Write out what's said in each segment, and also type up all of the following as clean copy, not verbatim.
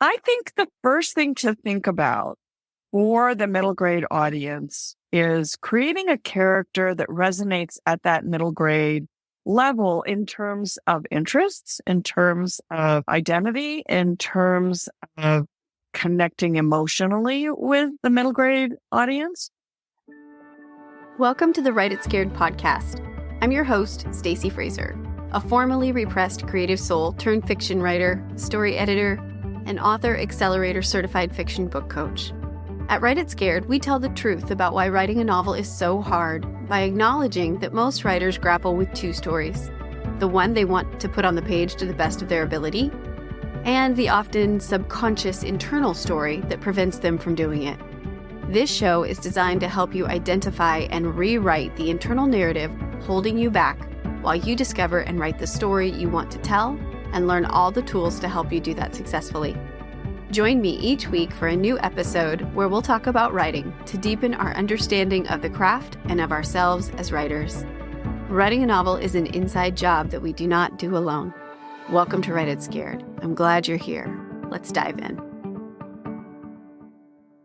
I think the first thing to think about for the middle grade audience is creating a character that resonates at that middle grade level in terms of interests, in terms of identity, in terms of connecting emotionally with the middle grade audience. Welcome to the Write It Scared podcast. I'm your host, Stacy Frazer, a formerly repressed creative soul turned fiction writer, story editor, and author accelerator certified fiction book coach. At Write It Scared, we tell the truth about why writing a novel is so hard by acknowledging that most writers grapple with two stories: the one they want to put on the page to the best of their ability, and the often subconscious internal story that prevents them from doing it. This show is designed to help you identify and rewrite the internal narrative holding you back while you discover and write the story you want to tell and learn all the tools to help you do that successfully. Join me each week for a new episode where we'll talk about writing to deepen our understanding of the craft and of ourselves as writers. Writing a novel is an inside job that we do not do alone. Welcome to Write It Scared. I'm glad you're here. Let's dive in.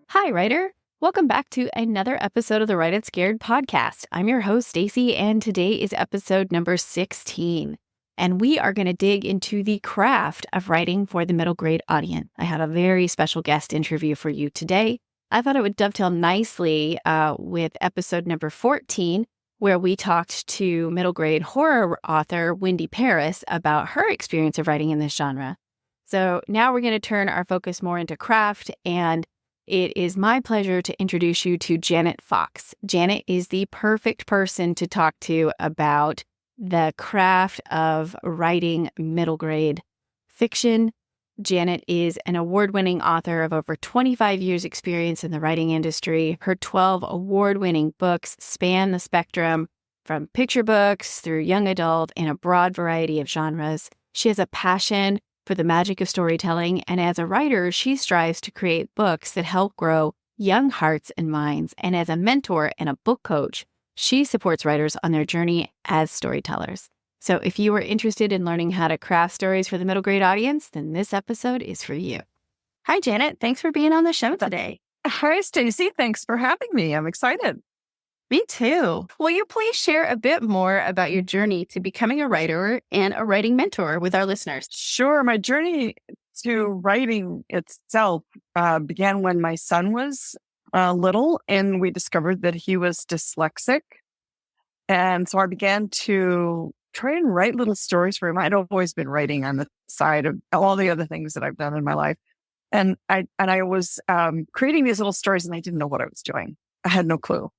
Hi, writer. Welcome back to another episode of the Write It Scared podcast. I'm your host, Stacy, and today is episode number 16. And we are going to dig into the craft of writing for the middle grade audience. I had a very special guest interview for you today. I thought it would dovetail nicely with episode number 14, where we talked to middle grade horror author Wendy Paris about her experience of writing in this genre. So now we're going to turn our focus more into craft, and it is my pleasure to introduce you to Janet Fox. Janet is the perfect person to talk to about the craft of writing middle grade fiction. Janet is an award-winning author of over 25 years' experience in the writing industry. Her 12 award-winning books span the spectrum from picture books through young adult in a broad variety of genres. She has a passion for the magic of storytelling, and as a writer, she strives to create books that help grow young hearts and minds. And as a mentor and a book coach, she supports writers on their journey as storytellers. So if you are interested in learning how to craft stories for the middle grade audience, then this episode is for you. Hi, Janet. Thanks for being on the show today. Hi, Stacy. Thanks for having me. I'm excited. Me too. Will you please share a bit more about your journey to becoming a writer and a writing mentor with our listeners? Sure. My journey to writing itself began when my son was little, and we discovered that he was dyslexic. And so I began to try and write little stories for him. I'd always been writing on the side of all the other things that I've done in my life. And I was creating these little stories, and I didn't know what I was doing. I had no clue.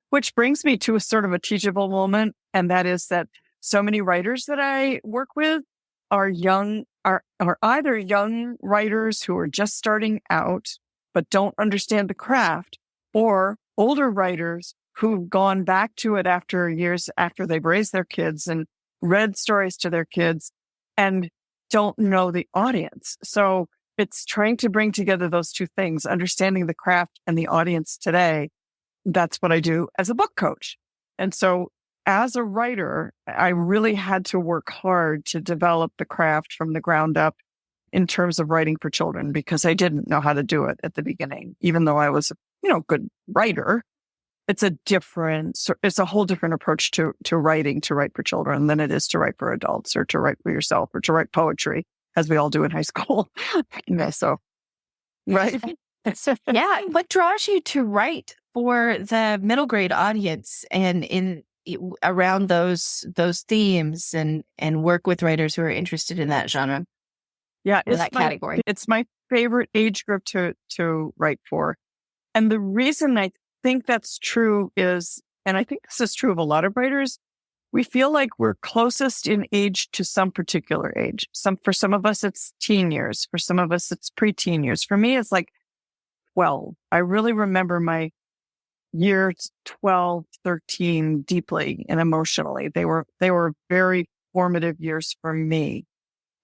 Which brings me to a sort of a teachable moment. And that is that so many writers that I work with are either young writers who are just starting out, but don't understand the craft, or older writers who've gone back to it after years after they've raised their kids and read stories to their kids and don't know the audience. So it's trying to bring together those two things, understanding the craft and the audience today. That's what I do as a book coach. And so as a writer, I really had to work hard to develop the craft from the ground up in terms of writing for children, because I didn't know how to do it at the beginning, even though I was a good writer. It's a whole different approach to writing, to write for children than it is to write for adults or to write for yourself or to write poetry, as we all do in high school. Right. Yeah. What draws you to write for the middle grade audience and around those themes and work with writers who are interested in that genre? Yeah, it's that category. It's my favorite age group to write for. And the reason I think that's true is, and I think this is true of a lot of writers, we feel like we're closest in age to some particular age. For some of us, it's teen years. For some of us, it's preteen years. For me, it's like 12. I really remember my years 12, 13 deeply and emotionally. They were very formative years for me.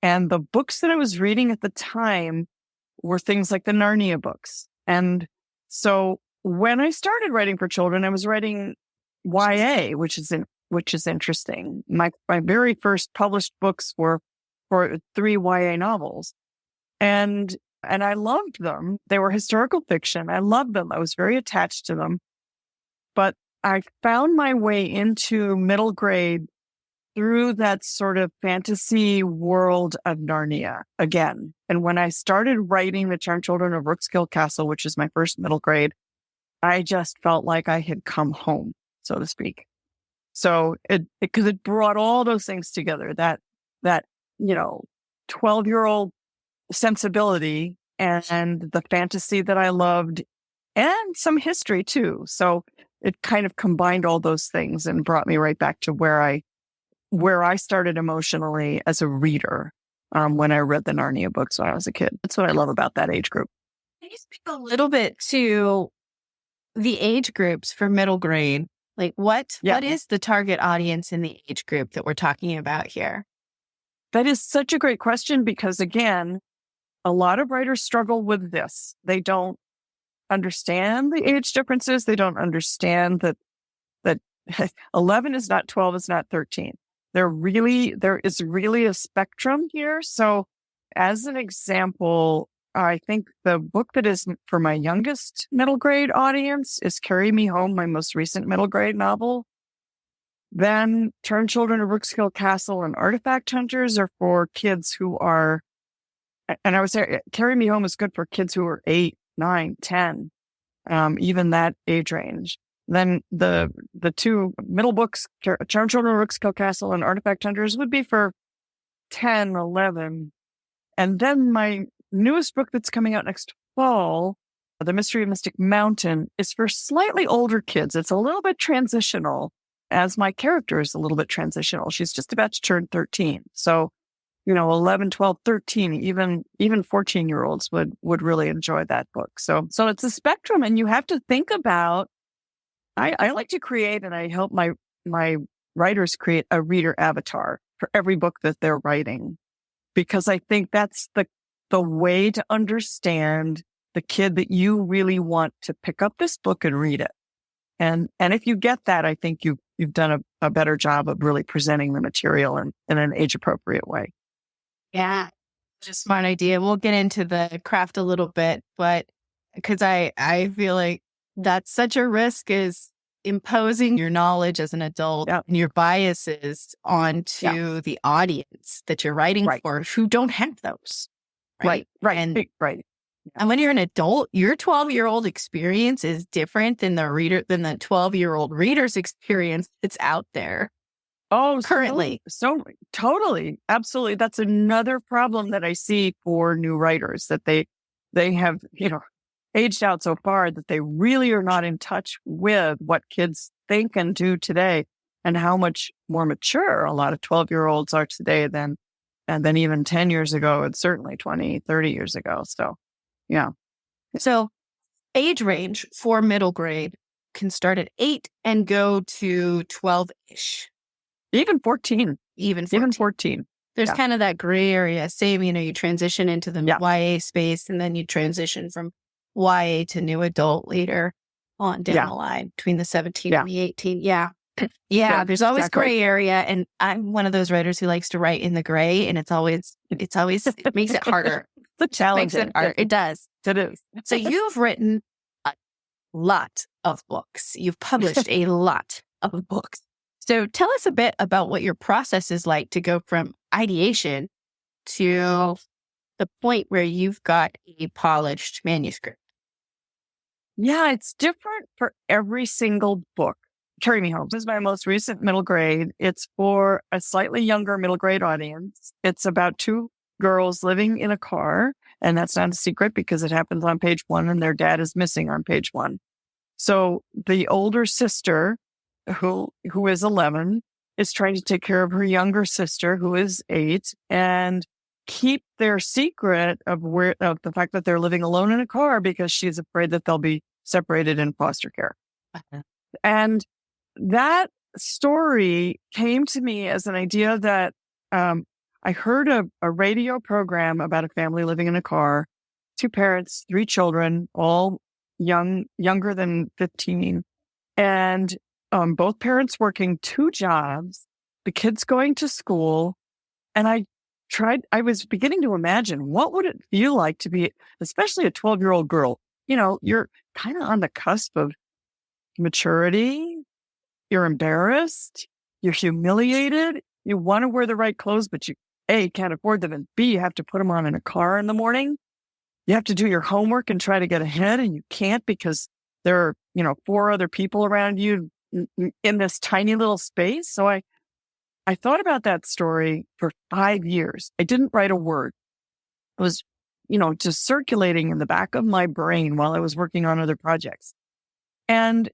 And the books that I was reading at the time were things like the Narnia books. And so when I started writing for children, I was writing YA, which is interesting. My very first published books were for 3 YA novels. And and I loved them. They were historical fiction. I loved them. I was very attached to them. But I found my way into middle grade through that sort of fantasy world of Narnia again. And when I started writing The Charmed Children of Rookskill Castle, which is my first middle grade, I just felt like I had come home, so to speak. So because it brought all those things together, that 12-year-old sensibility and the fantasy that I loved and some history too. So it kind of combined all those things and brought me right back to where I started emotionally as a reader when I read the Narnia books when I was a kid. That's what I love about that age group. Can you speak a little bit to the age groups for middle grade? Like what is the target audience in the age group that we're talking about here? That is such a great question because, again, a lot of writers struggle with this. They don't understand the age differences. They don't understand that 11 is not 12, is not 13. There is really a spectrum here. So as an example, I think the book that is for my youngest middle grade audience is Carry Me Home, my most recent middle grade novel. Then Charmed Children of Rookskill Castle and Artifact Hunters are for kids who are, and I would say Carry Me Home is good for kids who are 8, 9, 10, even that age range. Then the two middle books, Charmed Children of Rookskill Castle and Artifact Hunters, would be for 10, 11. And then my newest book that's coming out next fall, The Mystery of Mystic Mountain, is for slightly older kids. It's a little bit transitional, as my character is a little bit transitional. She's just about to turn 13. So, 11, 12, 13, even 14-year-olds would really enjoy that book. So it's a spectrum, and you have to think about, I like to create, and I help my writers create a reader avatar for every book that they're writing, because I think that's the way to understand the kid that you really want to pick up this book and read it. And if you get that, I think you've done a better job of really presenting the material in an age appropriate way. Yeah, just smart idea. We'll get into the craft a little bit, but because I feel like that's such a risk, is imposing your knowledge as an adult and your biases onto the audience that you're writing for, who don't have those. Right. And when you're an adult, your 12-year-old experience is different than the 12-year-old reader's experience that's out there. Oh, currently. So totally. Absolutely. That's another problem that I see for new writers, that they have, aged out so far that they really are not in touch with what kids think and do today, and how much more mature a lot of 12-year-olds are today than even 10 years ago, and certainly 20, 30 years ago. So, yeah. So age range for middle grade can start at 8 and go to 12-ish. Even 14. Even 14. There's kind of that gray area. Same, you transition into the YA space, and then you transition from YA to new adult later on down the line between the 17 and the 18. Yeah. There's always gray area. And I'm one of those writers who likes to write in the gray, and it makes it harder. The challenge. It does. It is. So you've written a lot of books. You've published a lot of books. So tell us a bit about what your process is like to go from ideation to the point where you've got a polished manuscript. Yeah, it's different for every single book. Carry Me Home is my most recent middle grade. It's for a slightly younger middle grade audience. It's about two girls living in a car, and that's not a secret because it happens on page 1 and their dad is missing on page 1. So the older sister, who is 11, is trying to take care of her younger sister, who is 8, and keep their secret of the fact that they're living alone in a car, because she's afraid that they'll be separated in foster care. And that story came to me as an idea that I heard a radio program about a family living in a car, 2 parents, 3 children, all younger than 15, and both parents working 2 jobs, the kids going to school. And I was beginning to imagine what would it feel like to be, especially a 12-year-old girl. You're kind of on the cusp of maturity. You're embarrassed. You're humiliated. You want to wear the right clothes, but you, A, can't afford them, and B, you have to put them on in a car in the morning. You have to do your homework and try to get ahead, and you can't because there are, 4 other people around you in this tiny little space. So I thought about that story for 5 years. I didn't write a word. It was, just circulating in the back of my brain while I was working on other projects. And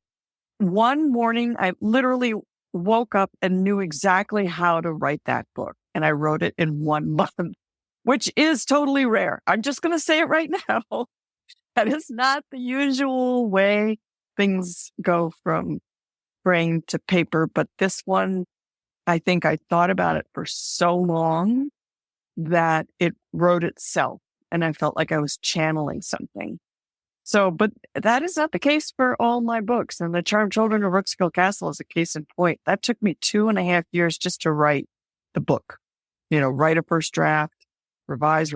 one morning, I literally woke up and knew exactly how to write that book. And I wrote it in 1 month, which is totally rare. I'm just going to say it right now. That is not the usual way things go from brain to paper. But this one, I think I thought about it for so long that it wrote itself. And I felt like I was channeling something. So, but that is not the case for all my books. And The Charmed Children of Rookskill Castle is a case in point. That took me 2.5 years just to write the book. Write a first draft, revise.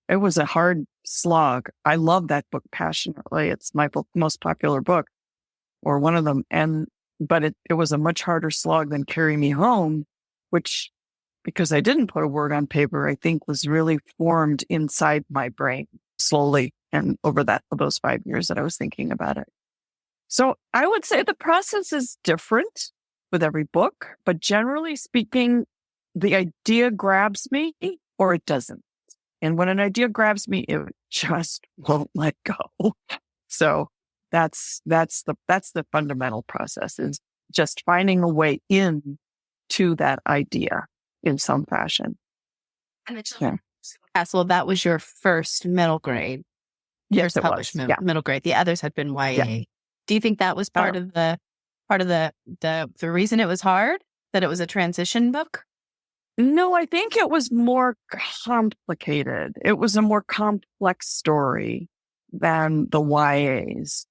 It was a hard slog. I love that book passionately. It's my most popular book, or one of them. But it was a much harder slog than Carry Me Home, which, because I didn't put a word on paper, I think was really formed inside my brain slowly and over those 5 years that I was thinking about it. So I would say the process is different with every book, but generally speaking, the idea grabs me or it doesn't. And when an idea grabs me, it just won't let go. So that's the fundamental process, is just finding a way in to that idea in some fashion. And it's Castle, that was your first middle grade. Yes, it published was. Yeah. middle grade. The others had been YA. Yeah. Do you think that was part of the reason it was hard? That it was a transition book? No, I think it was more complicated. It was a more complex story than the YAs,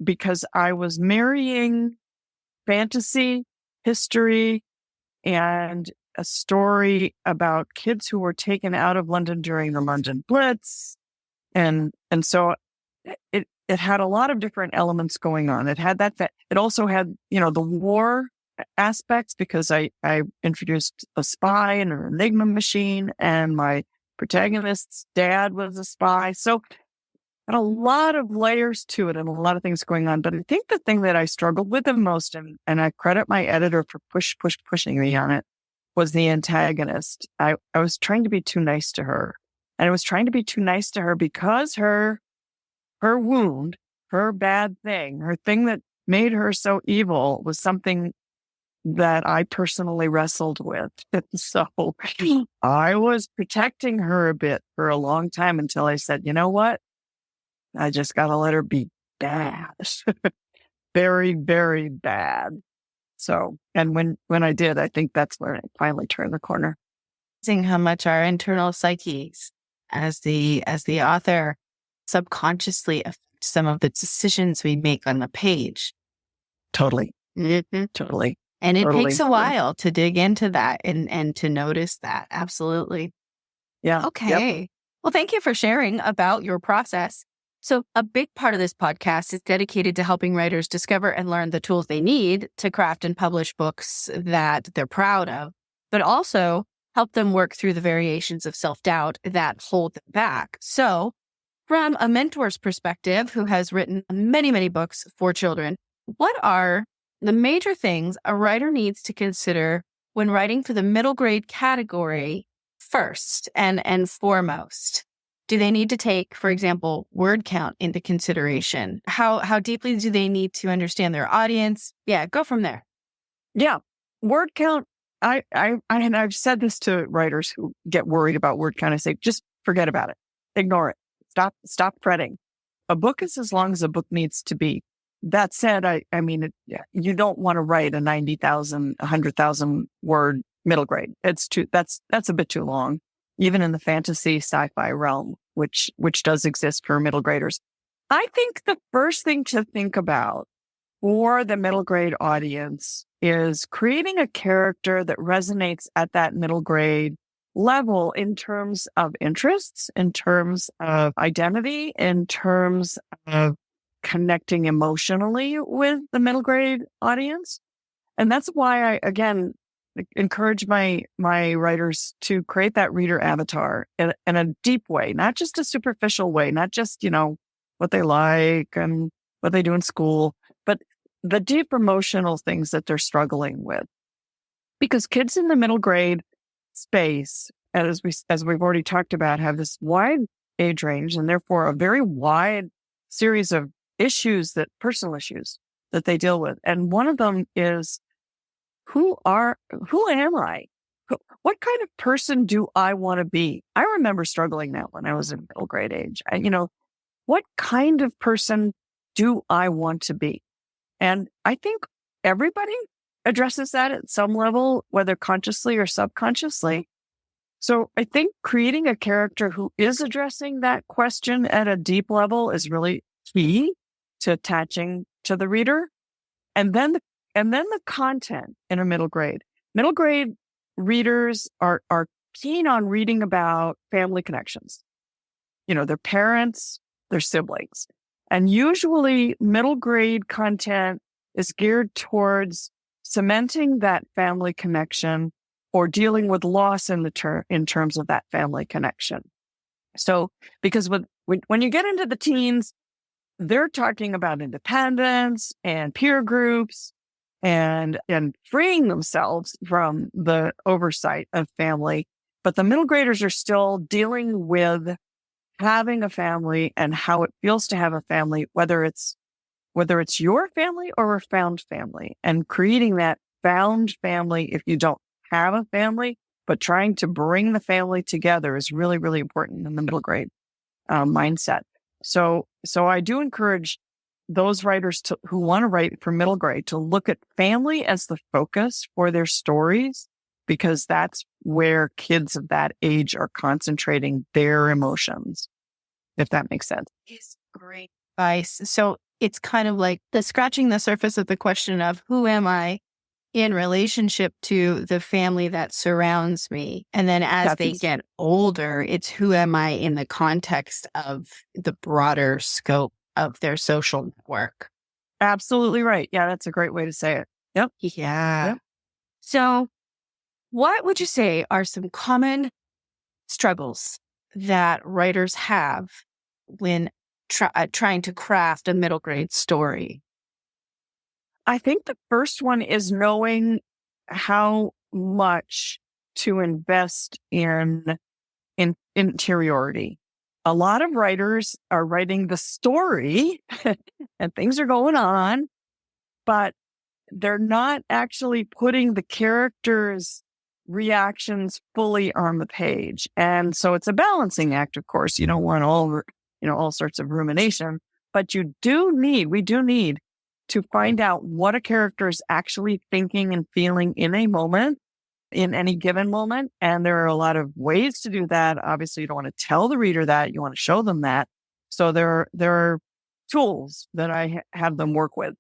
because I was marrying fantasy, history, and a story about kids who were taken out of London during the London Blitz. And so it had a lot of different elements going on. It had it also had, the war aspects, because I introduced a spy and an Enigma machine, and my protagonist's dad was a spy. So had a lot of layers to it and a lot of things going on. But I think the thing that I struggled with the most, and I credit my editor for pushing me on it, was the antagonist. I was trying to be too nice to her. And I was trying to be too nice to her because her wound, her bad thing, her thing that made her so evil was something that I personally wrestled with. And so I was protecting her a bit for a long time until I said, you know what? I just got to let her be bad. Very, very bad. So, and when I did, I think that's where I finally turned the corner. Seeing how much our internal psyches as the author subconsciously affect some of the decisions we make on the page. Totally. Mm-hmm. Totally. And it totally. takes a while to dig into that and to notice that. Absolutely. Yeah. Okay. Yep. Well, thank you for sharing about your process. So a big part of this podcast is dedicated to helping writers discover and learn the tools they need to craft and publish books that they're proud of, but also help them work through the variations of self-doubt that hold them back. So from a mentor's perspective, who has written many, many books for children, what are the major things a writer needs to consider when writing for the middle grade category first and foremost? Do they need to take, for example, word count into consideration? How deeply do they need to understand their audience? Yeah, go from there. Yeah, word count. I've said this to writers who get worried about word count. I say, just forget about it. Ignore it. Stop fretting. A book is as long as a book needs to be. That said, you don't want to write a 90,000, 100,000 word middle grade. That's a bit too long, even in the fantasy sci-fi realm, which does exist for middle graders. I think the first thing to think about for the middle grade audience is creating a character that resonates at that middle grade level in terms of interests, in terms of identity, in terms of connecting emotionally with the middle grade audience. And that's why I, again, encourage my writers to create that reader avatar in a deep way, not just a superficial way, not just, what they like and what they do in school, but the deep emotional things that they're struggling with. Because kids in the middle grade space, as we've already talked about, have this wide age range and therefore a very wide series of personal issues that they deal with. And one of them is, who am I? What kind of person do I want to be? I remember struggling that when I was in middle grade age. What kind of person do I want to be? And I think everybody addresses that at some level, whether consciously or subconsciously. So I think creating a character who is addressing that question at a deep level is really key to attaching to the reader. And then the content in a middle grade. Middle grade readers are keen on reading about family connections. Their parents, their siblings. And usually middle grade content is geared towards cementing that family connection or dealing with loss in terms of that family connection. So, because when you get into the teens, they're talking about independence and peer groups and freeing themselves from the oversight of family. But the middle graders are still dealing with having a family and how it feels to have a family, whether it's your family or a found family, and creating that found family if you don't have a family, but trying to bring the family together is really, really important in the middle grade mindset. So I do encourage those writers who want to write for middle grade to look at family as the focus for their stories, because that's where kids of that age are concentrating their emotions, if that makes sense. It's great advice. So it's kind of like scratching the surface of the question of who am I in relationship to the family that surrounds me. And then as they get older, it's who am I in the context of the broader scope of their social network. Absolutely right. Yeah, that's a great way to say it. Yep. Yeah. Yep. So what would you say are some common struggles that writers have when trying to craft a middle grade story? I think the first one is knowing how much to invest in interiority. A lot of writers are writing the story and things are going on, but they're not actually putting the characters' reactions fully on the page. And so it's a balancing act, of course. You don't want all sorts of rumination, but we do need to find out what a character is actually thinking and feeling in a moment, in any given moment. And there are a lot of ways to do that. Obviously, you don't want to tell the reader that, you want to show them that. So there are tools that I have them work with,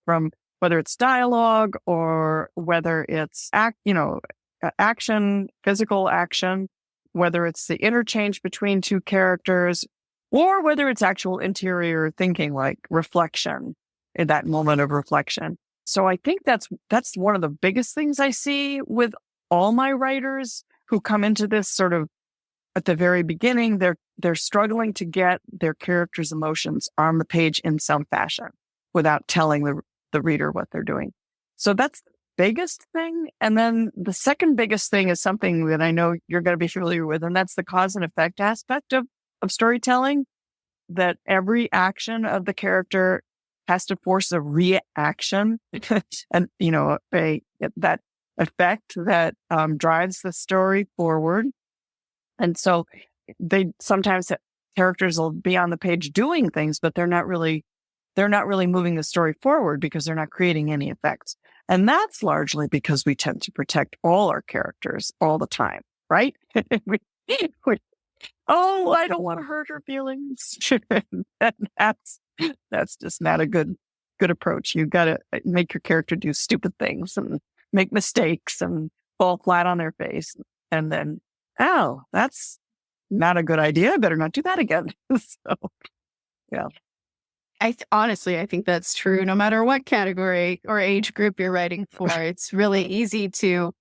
from whether it's dialogue or whether it's action, physical action, whether it's the interchange between two characters, or whether it's actual interior thinking, like reflection, in that moment of reflection. So I think that's one of the biggest things I see with all my writers who come into this sort of at the very beginning. They're struggling to get their characters' emotions on the page in some fashion without telling the reader what they're doing. So that's the biggest thing. And then the second biggest thing is something that I know you're going to be familiar with, and that's the cause and effect aspect of storytelling, that every action of the character has to force a reaction and, that effect that drives the story forward. And so characters will be on the page doing things, but they're not really moving the story forward because they're not creating any effects. And that's largely because we tend to protect all our characters all the time, right? I don't want to hurt her feelings. That's just not a good good approach. You got to make your character do stupid things and make mistakes and fall flat on their face. And then, oh, that's not a good idea. I better not do that again. So, yeah. Honestly, I think that's true. No matter what category or age group you're writing for, it's really easy to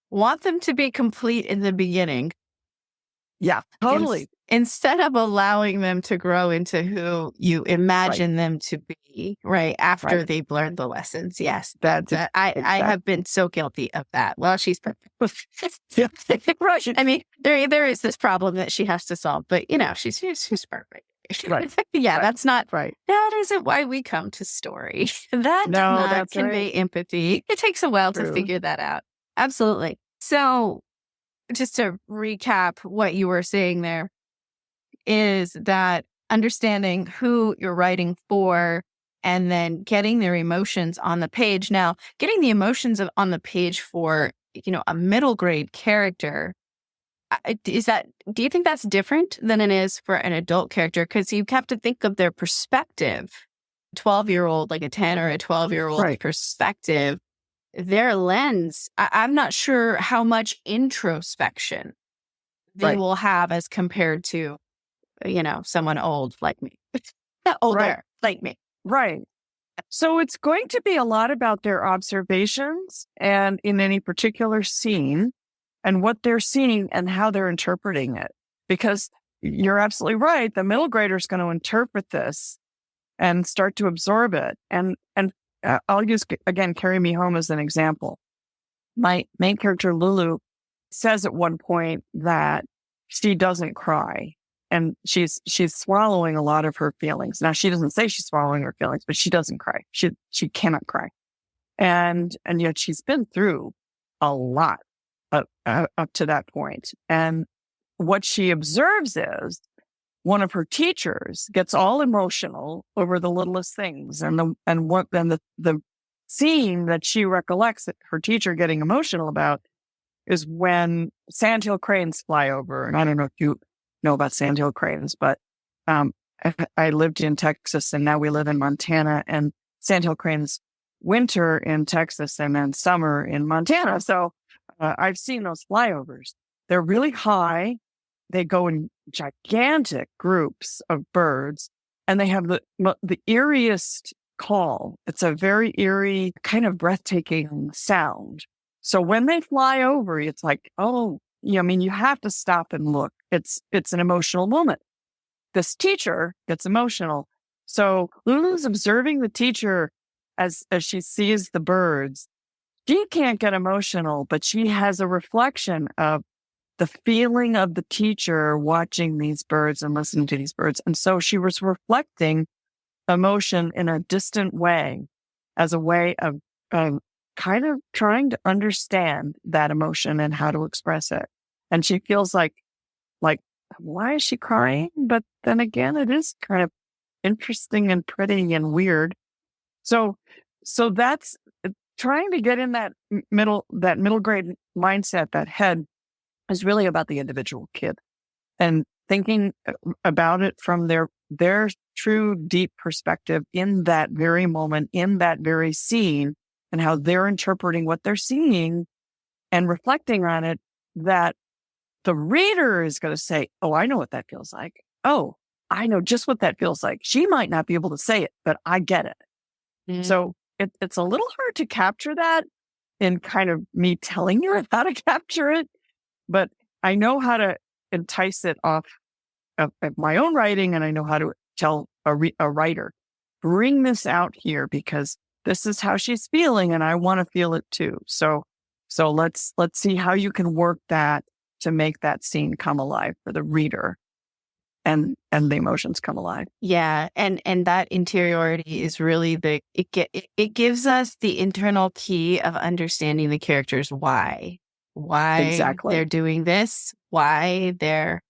want them to be complete in the beginning. Yeah, totally. Instead of allowing them to grow into who you imagine them to be, right, after they've learned the lessons. Yes, I have been so guilty of that. Well, she's perfect. I mean, there is this problem that she has to solve, but she's perfect. That's not right. That isn't why we come to story. That does not convey empathy. It takes a while to figure that out. Absolutely. So, just to recap what you were saying there, is that understanding who you're writing for and then getting their emotions on the page. Now, getting the emotions on the page for, a middle grade character, do you think that's different than it is for an adult character? Because you have to think of their perspective. 12-year-old, like a 10 or a 12-year-old perspective, their lens, I'm not sure how much introspection they will have as compared to, someone old like me. Older like me. Right. So it's going to be a lot about their observations and in any particular scene and what they're seeing and how they're interpreting it. Because you're absolutely right. The middle grader is going to interpret this and start to absorb it. And I'll use, again, Carry Me Home as an example. My main character, Lulu, says at one point that she doesn't cry. And she's swallowing a lot of her feelings. Now, she doesn't say she's swallowing her feelings, but she doesn't cry. She cannot cry. And yet she's been through a lot up to that point. And what she observes is one of her teachers gets all emotional over the littlest things. And the scene that she recollects that her teacher getting emotional about is when sandhill cranes fly over. And I don't know if you know about sandhill cranes, but I lived in Texas and now we live in Montana, and sandhill cranes winter in Texas and then summer in Montana. So I've seen those flyovers. They're really high. They go in gigantic groups of birds, and they have the eeriest call. It's a very eerie, kind of breathtaking sound. So when they fly over, it's like, oh, you have to stop and look. It's an emotional moment. This teacher gets emotional. So Lulu's observing the teacher as she sees the birds. She can't get emotional, but she has a reflection of the feeling of the teacher watching these birds and listening to these birds. And so she was reflecting emotion in a distant way as a way of kind of trying to understand that emotion and how to express it. And she feels like, why is she crying? But then again, it is kind of interesting and pretty and weird. So that's trying to get in that middle grade mindset, that head, is really about the individual kid and thinking about it from their true deep perspective in that very moment, in that very scene, and how they're interpreting what they're seeing and reflecting on it, that the reader is going to say, oh, I know what that feels like. Oh, I know just what that feels like. She might not be able to say it, but I get it. Mm-hmm. So it's a little hard to capture that in kind of me telling you how to capture it, but I know how to entice it off of my own writing, and I know how to tell a writer, bring this out here because this is how she's feeling, and I want to feel it too. So let's see how you can work that to make that scene come alive for the reader, and the emotions come alive. Yeah, and that interiority is really it gives us the internal key of understanding the characters why exactly they're doing this, why they're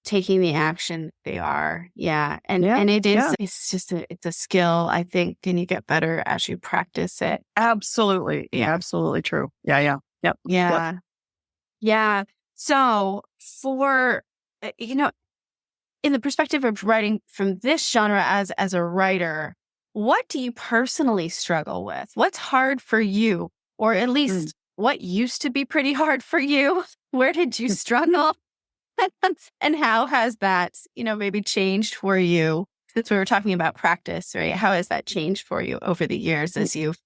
taking the action they are. Yeah. And it is, it's just it's a skill, I think, and you get better as you practice it. Absolutely. Yeah. Absolutely true. Yeah. Yep. Yeah. Yep. Yeah. So for, in the perspective of writing from this genre as a writer, What do you personally struggle with? What's hard for you? Or at least what used to be pretty hard for you? Where did you struggle? And how has that, maybe changed for you? Since we were talking about practice, right? How has that changed for you over the years as you've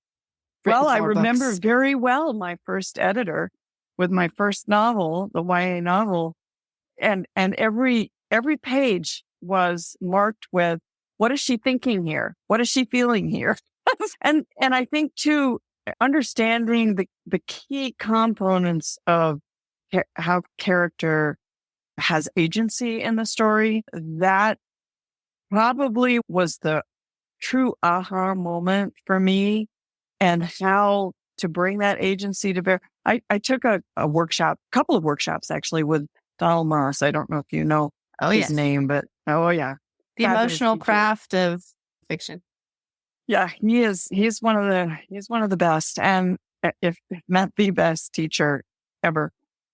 written Well, I more remember books? very well my first editor with my first novel, the YA novel, and every page was marked with, what is she thinking here? What is she feeling here? and I think too, understanding the key components of how character has agency in the story, that probably was the true aha moment for me, and how to bring that agency to bear. I took a couple of workshops actually with Donald Moss. I don't know if you know Oh, his yes. name, but oh yeah. The Fabulous emotional teacher. craft of fiction. Yeah, he is. He's one of the best, and if not the best teacher ever.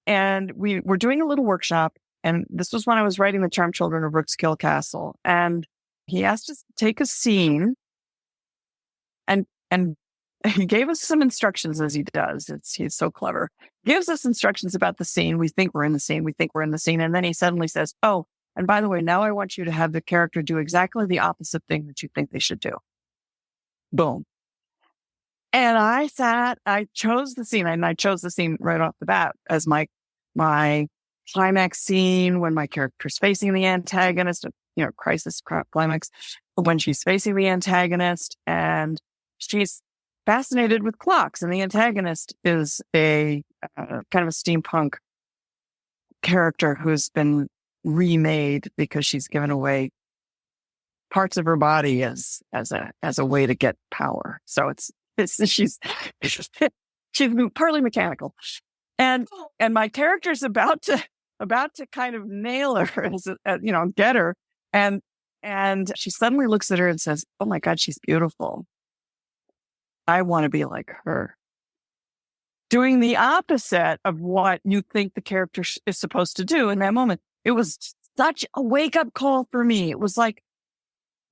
And we were doing a little workshop, and this was when I was writing The Charmed Children of Rookskill Castle. And he asked us to take a scene, and he gave us some instructions, as he does. He's so clever. Gives us instructions about the scene. We think we're in the scene. And then he suddenly says, "Oh, and by the way, now I want you to have the character do exactly the opposite thing that you think they should do." Boom. And I chose the scene, and I chose the scene right off the bat as my climax scene, when my character's facing the antagonist, crisis climax, when she's facing the antagonist and she's fascinated with clocks, and the antagonist is a kind of a steampunk character who's been remade because she's given away parts of her body as a way to get power. So she's partly mechanical, and my character's about to kind of nail her, get her, and she suddenly looks at her and says, "Oh my God, she's beautiful. I want to be like her." Doing the opposite of what you think the character is supposed to do in that moment. It was such a wake up call for me. It was like,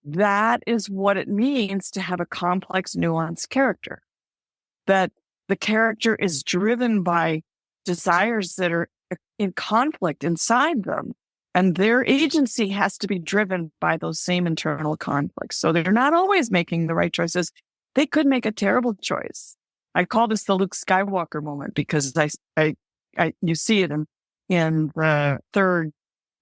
that is what it means to have a complex, nuanced character. That the character is driven by desires that are in conflict inside them. And their agency has to be driven by those same internal conflicts. So they're not always making the right choices. They could make a terrible choice. I call this the Luke Skywalker moment, because you see it in the third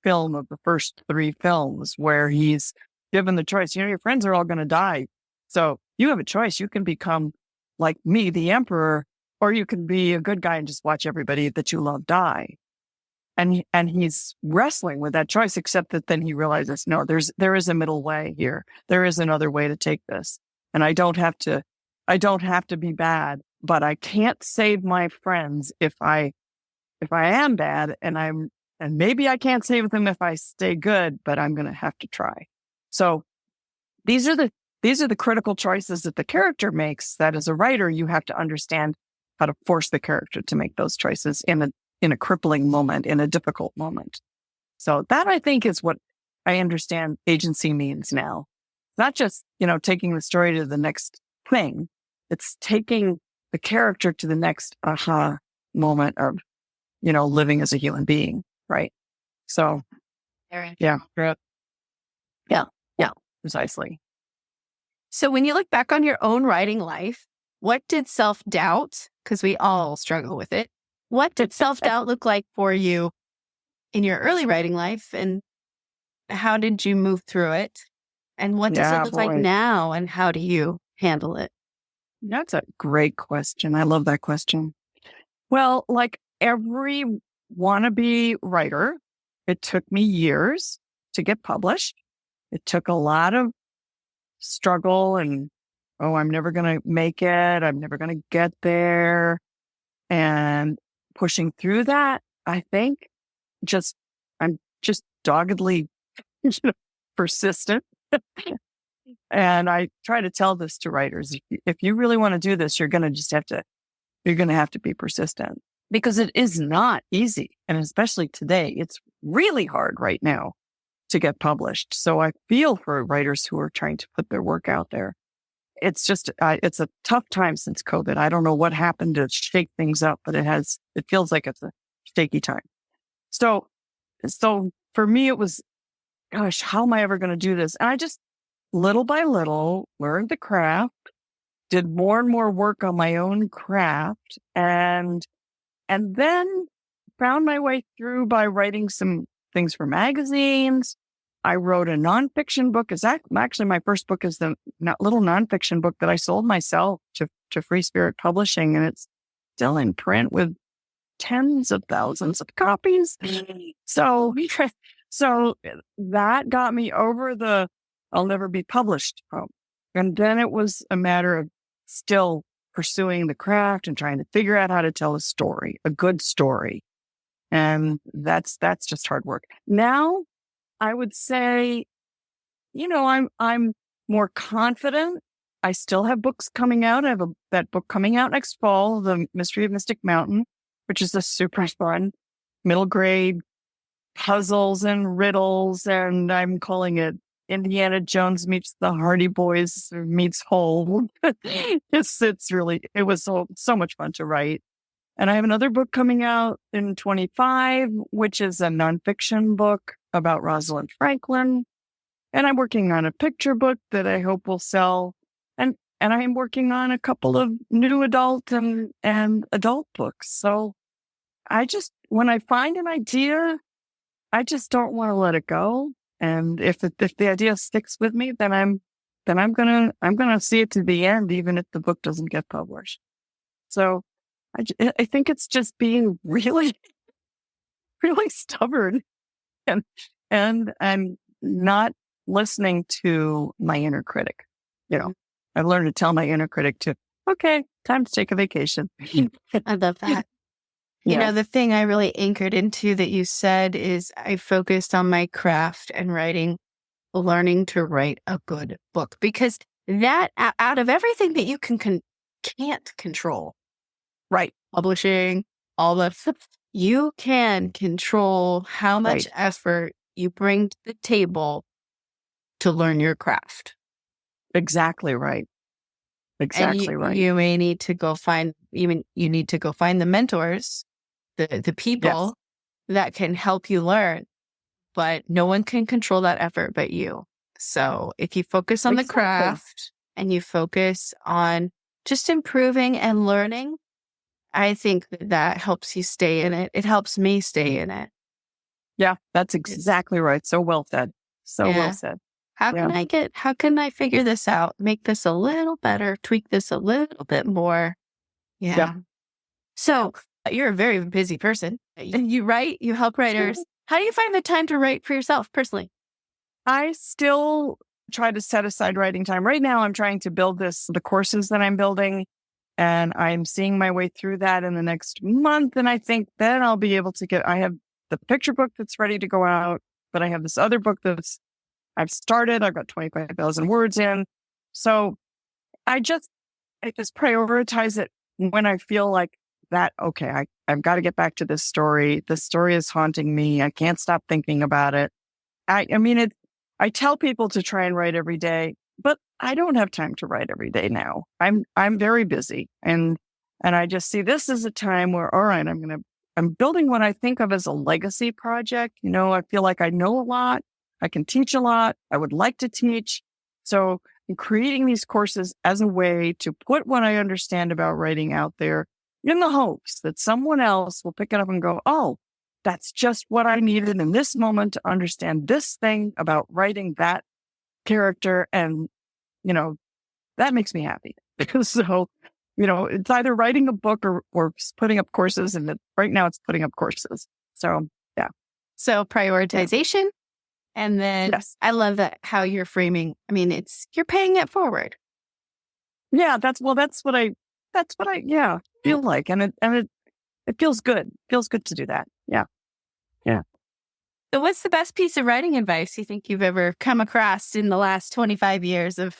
film of the first three films, where he's given the choice. Your friends are all going to die. So you have a choice. You can become like me, the emperor, or you can be a good guy and just watch everybody that you love die. And he's wrestling with that choice, except that then he realizes, no, there is a middle way here. There is another way to take this. And I don't have to be bad, but I can't save my friends if I am bad, and maybe I can't save them if I stay good, but I'm going to have to try. So these are the critical choices that the character makes, that as a writer, you have to understand how to force the character to make those choices in a crippling moment, in a difficult moment. So that, I think, is what I understand agency means now. Not just, taking the story to the next thing. It's taking the character to the next aha moment of, living as a human being. Right. So, yeah. Yeah, precisely. So when you look back on your own writing life, what did self-doubt, because we all struggle with it, what did self-doubt look like for you in your early writing life, and how did you move through it? And what does it look like now, and how do you handle it? That's a great question. I love that question. Well, like every wannabe writer, it took me years to get published. It took a lot of struggle and, I'm never going to make it. I'm never going to get there. And pushing through that, I think I'm just doggedly persistent. And I try to tell this to writers. If you really want to do this, you're going to have to be persistent, because it is not easy. And especially today, it's really hard right now to get published. So I feel for writers who are trying to put their work out there. it's just, it's a tough time since COVID. I don't know what happened to shake things up, but it feels like it's a shaky time. So for me, it was, gosh, how am I ever going to do this? And I just little by little learned the craft, did more and more work on my own craft, and then found my way through by writing some things for magazines. I wrote a nonfiction book. Actually, my first book is the little nonfiction book that I sold myself to Free Spirit Publishing, and it's still in print with tens of thousands of copies. So that got me over the I'll never be published. And then it was a matter of still pursuing the craft and trying to figure out how to tell a story, a good story. And that's just hard work. Now, I would say, I'm more confident. I still have books coming out. I have that book coming out next fall, The Mystery of Mystic Mountain, which is a super fun middle grade puzzles and riddles. And I'm calling it Indiana Jones meets the Hardy Boys meets Hole. It was so much fun to write. And I have another book coming out in 25, which is a nonfiction book about Rosalind Franklin. And I'm working on a picture book that I hope will sell. And I am working on a couple of new adult and adult books. So when I find an idea, I just don't want to let it go. And if the idea sticks with me, then I'm gonna see it to the end, even if the book doesn't get published. So I think it's just being really, really stubborn and I'm not listening to my inner critic. I've learned to tell my inner critic okay, time to take a vacation. I love that. The thing I really anchored into that you said is I focused on my craft and learning to write a good book, because that out of everything that you can't control, right? Publishing, all that stuff, you can control how much effort you bring to the table to learn your craft. Exactly right. Exactly right. You may need to go find, you need to go find the mentors, the people that can help you learn, but no one can control that effort but you. So if you focus on the craft and you focus on just improving and learning, I think that helps you stay in it. It helps me stay in it. Yeah, that's exactly right. So well said. Well said. How can I figure this out? Make this a little better, tweak this a little bit more. Yeah. So you're a very busy person. You write, you help writers. How do you find the time to write for yourself personally? I still try to set aside writing time. Right now, I'm trying to build the courses that I'm building, and I'm seeing my way through that in the next month. And I think then I'll be able to I have the picture book that's ready to go out, but I have this other book I've started. I've got 25,000 words in. So I just prioritize it when I feel like that, okay, I've got to get back to this story. This story is haunting me. I can't stop thinking about it. I tell people to try and write every day, but I don't have time to write every day now. I'm very busy. And I just see this as a time where, all right, I'm building what I think of as a legacy project. I feel like I know a lot. I can teach a lot. I would like to teach. So I'm creating these courses as a way to put what I understand about writing out there in the hopes that someone else will pick it up and go, oh, that's just what I needed in this moment to understand this thing about writing that character. And, that makes me happy. So, it's either writing a book or putting up courses. And right now it's putting up courses. So, yeah. So prioritization. And then I love that how you're framing. You're paying it forward. Yeah, that's what I feel like. And it feels good. Feels good to do that. Yeah. Yeah. So what's the best piece of writing advice you think you've ever come across in the last 25 years of?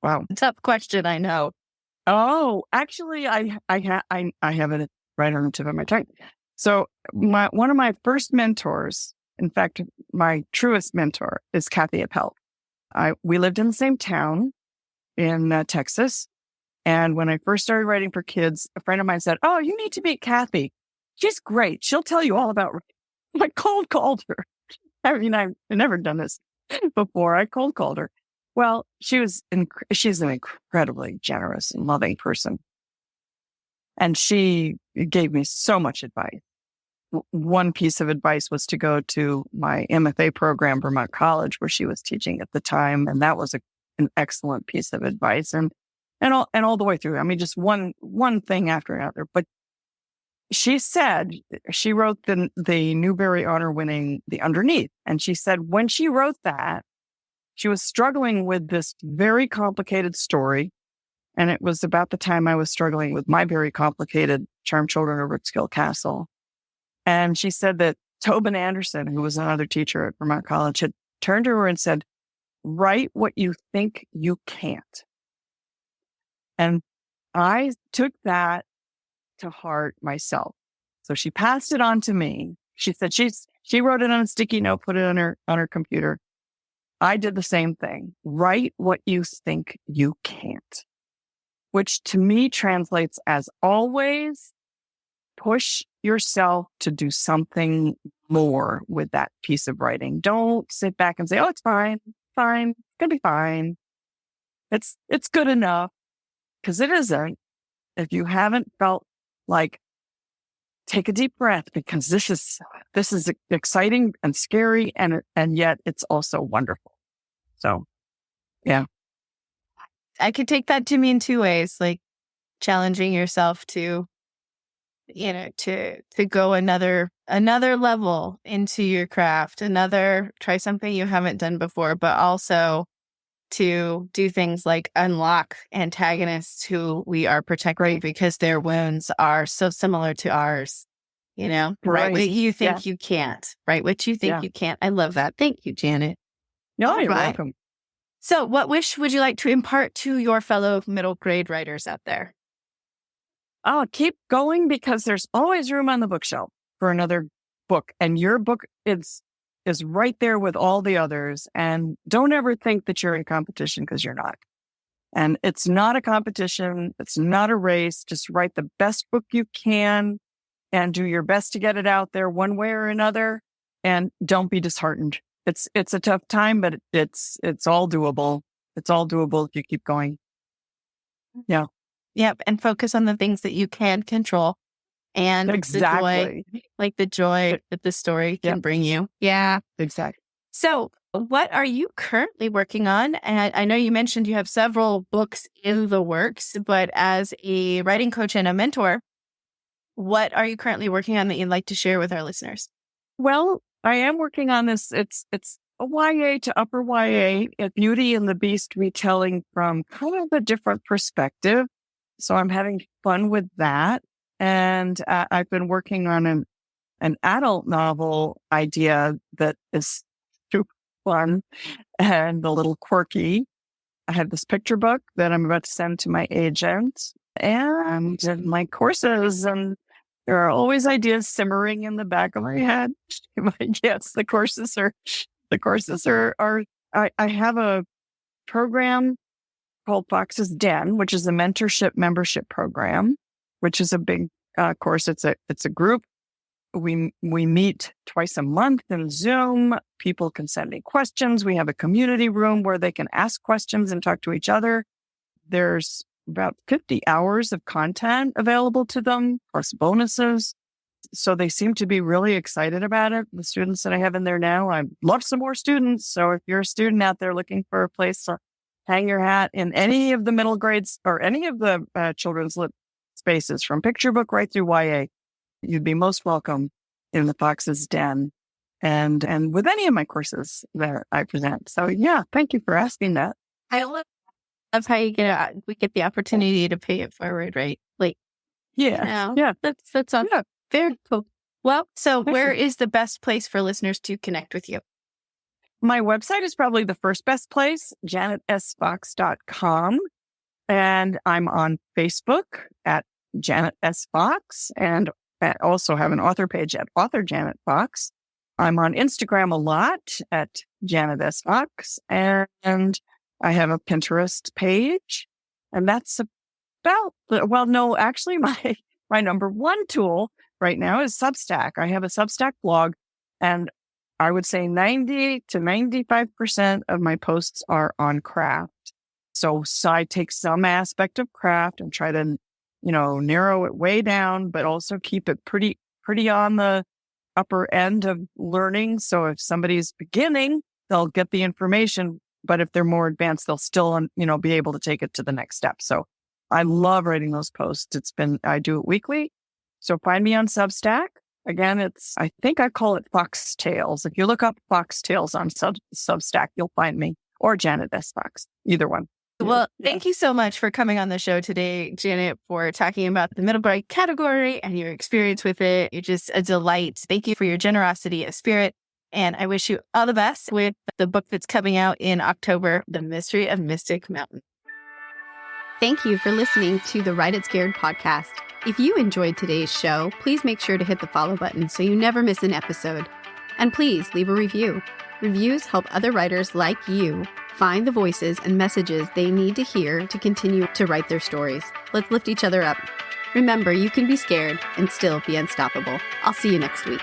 Wow. Tough question, I know. Oh, actually I have it right on the tip of my tongue. So one of my first mentors, in fact, my truest mentor, is Kathy Appel. We lived in the same town, in Texas. And when I first started writing for kids, a friend of mine said, "Oh, you need to meet Kathy. She's great. She'll tell you all about writing." I cold called her. I mean, I've never done this before. I cold called her. Well, she's an incredibly generous and loving person. And she gave me so much advice. One piece of advice was to go to my MFA program, Vermont College, where she was teaching at the time. And that was an excellent piece of advice. And all the way through. I mean, just one thing after another. But she said, she wrote the Newbery Honor winning The Underneath. And she said when she wrote that, she was struggling with this very complicated story. And it was about the time I was struggling with my very complicated Charmed Children of Rickskill Castle. And she said that Tobin Anderson, who was another teacher at Vermont College, had turned to her and said, "Write what you think you can't." And I took that to heart myself. So she passed it on to me. She said she wrote it on a sticky note, put it on her computer. I did the same thing. Write what you think you can't, which to me translates as always push yourself to do something more with that piece of writing. Don't sit back and say, "Oh, it's fine, it's gonna be fine. It's good enough," because it isn't. If you haven't felt like, take a deep breath, because this is exciting and scary, and yet it's also wonderful. So, yeah. I could take that to mean two ways, like challenging yourself to, to go another level into your craft, try something you haven't done before, but also to do things like unlock antagonists who we are protecting because their wounds are so similar to ours. Write what you think you can't. Write what you think you can't. I love that. Thank you, Janet. No, you're welcome. So what wish would you like to impart to your fellow middle grade writers out there? Oh, keep going, because there's always room on the bookshelf for another book. And your book is right there with all the others. And don't ever think that you're in competition, because you're not. And it's not a competition. It's not a race. Just write the best book you can and do your best to get it out there one way or another. And don't be disheartened. It's a tough time, but it's all doable. It's all doable if you keep going. Yeah. Yep. And focus on the things that you can control. And exactly. the joy that the story can bring you. Yeah. Exactly. So what are you currently working on? And I know you mentioned you have several books in the works, but as a writing coach and a mentor, what are you currently working on that you'd like to share with our listeners? Well, I am working on this. It's a YA to upper YA, a Beauty and the Beast retelling from kind of a different perspective. So I'm having fun with that. And I've been working on an adult novel idea that is super fun and a little quirky. I have this picture book that I'm about to send to my agent and my courses, and there are always ideas simmering in the back of my head. Yes, the courses are. I have a program called Fox's Den, which is a mentorship membership program, which is a big course. It's a group. We meet twice a month in Zoom. People can send me questions. We have a community room where they can ask questions and talk to each other. There's about 50 hours of content available to them, plus bonuses. So they seem to be really excited about it. The students that I have in there now, I'd love some more students. So if you're a student out there looking for a place to hang your hat in any of the middle grades or any of the children's lit spaces, from picture book right through YA, you'd be most welcome in the Fox's Den and with any of my courses that I present. So yeah, thank you for asking that. I love how we get the opportunity to pay it forward, right? Like, yeah, that's awesome. Yeah. Very cool. Well, so where is the best place for listeners to connect with you? My website is probably the first best place, janetsfox.com. And I'm on Facebook at Janet S. Fox, and I also have an author page at Author Janet Fox. I'm on Instagram a lot at Janet S. Fox, and I have a Pinterest page, and that's actually my number one tool right now is Substack. I have a Substack blog, and I would say 90 to 95% of my posts are on craft. So I take some aspect of craft and try to, narrow it way down, but also keep it pretty on the upper end of learning. So if somebody's beginning, they'll get the information, but if they're more advanced, they'll still, be able to take it to the next step. So I love writing those posts. I do it weekly. So find me on Substack. Again, I think I call it Foxtails. If you look up Foxtails on Substack, you'll find me, or Janet S. Fox, either one. Well, thank you so much for coming on the show today, Janet, for talking about the middle grade category and your experience with it. You're just a delight. Thank you for your generosity of spirit. And I wish you all the best with the book that's coming out in October, The Mystery of Mystic Mountain. Thank you for listening to the Write It Scared podcast. If you enjoyed today's show, please make sure to hit the follow button so you never miss an episode. And please leave a review. Reviews help other writers like you find the voices and messages they need to hear to continue to write their stories. Let's lift each other up. Remember, you can be scared and still be unstoppable. I'll see you next week.